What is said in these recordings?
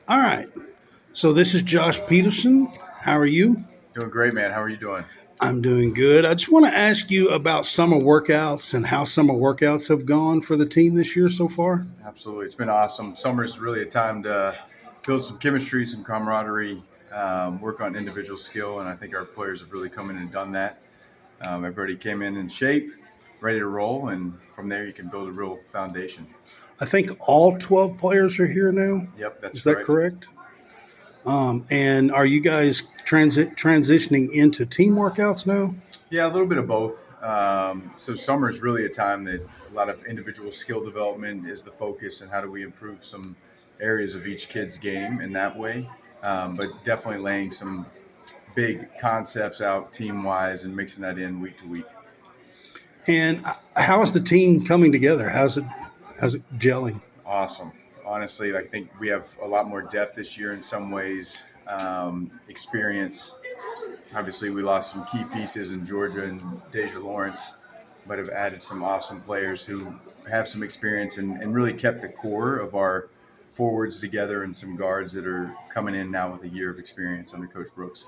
All right. So this is Josh Peterson. How are you? Doing great, man. How are you doing? I'm doing good. I just want to ask you about summer workouts and how summer workouts have gone for the team this year so far. Absolutely. It's been awesome. Summer's really a time to build some chemistry, some camaraderie, work on individual skill. And I think our players have really come in and done that. Everybody came in shape, ready to roll. And from there, you can build a real foundation. I think all 12 players are here now. Yep, that's Is that correct. correct? And are you guys transitioning into team workouts now? Yeah, a little bit of both. So summer is really a time that a lot of individual skill development is the focus, and how do we improve some areas of each kid's game in that way. But definitely laying some big concepts out team wise and mixing that in week to week. And how is the team coming together? How's it gelling? Awesome. Honestly, I think we have a lot more depth this year in some ways. Experience. Obviously, we lost some key pieces in Georgia and Deja Lawrence, but have added some awesome players who have some experience and really kept the core of our forwards together and some guards that are coming in now with a year of experience under Coach Brooks.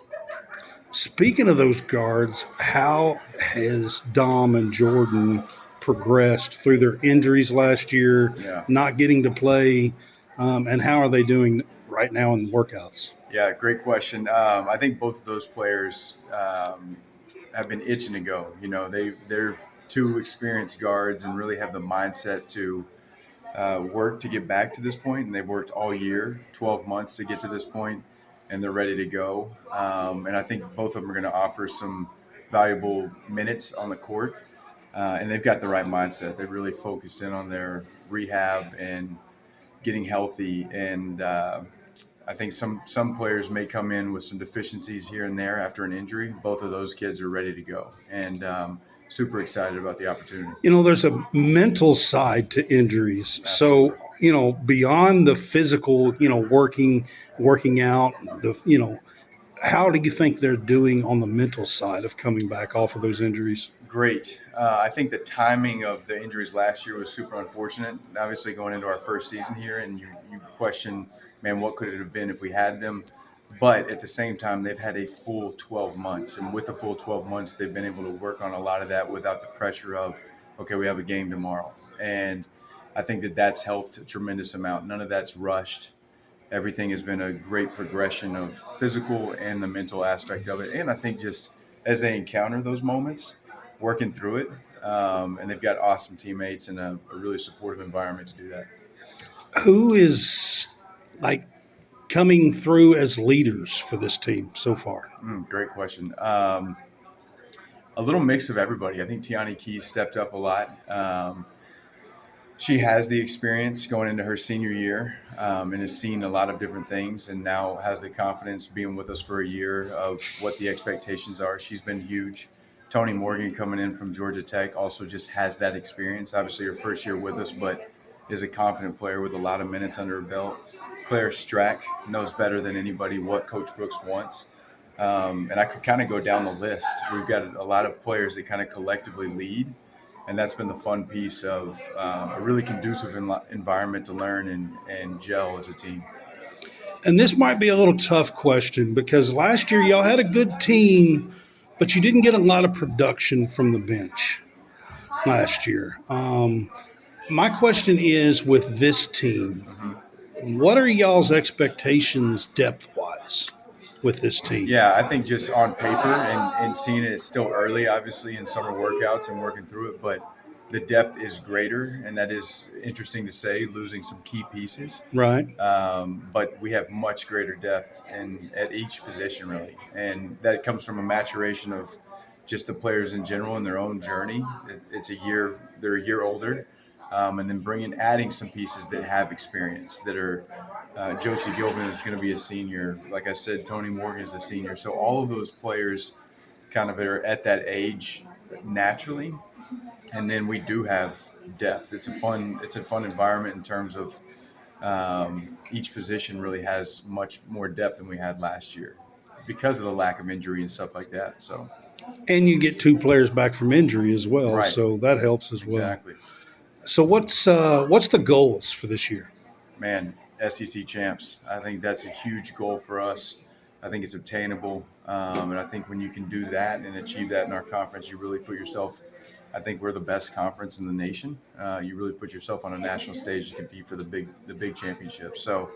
Speaking of those guards, how has Dom and Jordan progressed through their injuries last year, Yeah. not getting to play, and how are they doing right now in workouts? Yeah, great question. I think both of those players have been itching to go. You know, they're two experienced guards and really have the mindset to work to get back to this point, and they've worked all year, 12 months to get to this point, and they're ready to go. And I think both of them are going to offer some valuable minutes on the court, and they've got the right mindset. They're really focused in on their rehab and getting healthy. And I think some players may come in with some deficiencies here and there after an injury. Both of those kids are ready to go, and super excited about the opportunity. There's a mental side to injuries. So, Absolutely. beyond the physical, working out, how do you think they're doing on the mental side of coming back off of those injuries? Great. I think the timing of the injuries last year was super unfortunate. Obviously, going into our first season here, and you question, man, what could it have been if we had them? But at the same time, they've had a full 12 months. And with the full 12 months, they've been able to work on a lot of that without the pressure of, okay, we have a game tomorrow. And I think that that's helped a tremendous amount. None of that's rushed. Everything has been a great progression of physical and the mental aspect of it. And I think just as they encounter those moments, working through it, and they've got awesome teammates and a really supportive environment to do that. Who is like coming through as leaders for this team so far? Great question. A little mix of everybody. I think Tiani Keys stepped up a lot. She has the experience going into her senior year, and has seen a lot of different things, and now has the confidence being with us for a year of what the expectations are. She's been huge. Tony Morgan coming in from Georgia Tech also just has that experience. Obviously, her first year with us, but is a confident player with a lot of minutes under her belt. Claire Strack knows better than anybody what Coach Brooks wants. And I could kind of go down the list. We've got a lot of players that kind of collectively lead, and that's been the fun piece of a really conducive environment to learn and gel as a team. And this might be a little tough question because last year y'all had a good team, but you didn't get a lot of production from the bench last year. My question is with this team, Mhm. what are y'all's expectations depth wise with this team? Yeah, I think just on paper and seeing it, it's still early, obviously, in summer workouts and working through it, but the depth is greater, and that is interesting to say, losing some key pieces. Right. But we have much greater depth at each position, really. And that comes from a maturation of just the players in general in their own journey. It's a year, they're a year older. And then adding some pieces that have experience that are Josie Gilvin is going to be a senior. Like I said, Tony Morgan is a senior. So all of those players kind of are at that age naturally. And then we do have depth. It's a fun environment in terms of each position really has much more depth than we had last year because of the lack of injury and stuff like that. So, And you get two players back from injury as well, right, so that helps as well. exactly. So what's the goals for this year? Man, SEC champs. I think that's a huge goal for us. I think it's obtainable, and I think when you can do that and achieve that in our conference, you really put yourself. I think we're the best conference in the nation. You really put yourself on a national stage to compete for the big championship. So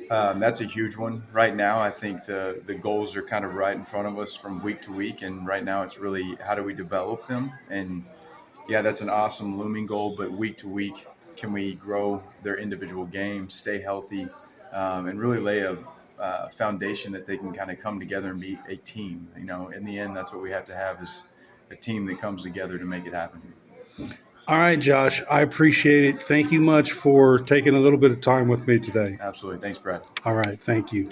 that's a huge one. Right now, I think the goals are kind of right in front of us from week to week, and right now it's really how do we develop them. And yeah, that's an awesome looming goal. But week to week, can we grow their individual game, stay healthy, and really lay a foundation that they can kind of come together and be a team. In the end, that's what we have to have is a team that comes together to make it happen. All right, Josh, I appreciate it. Thank you much for taking a little bit of time with me today. Absolutely. Thanks, Brad. All right, thank you.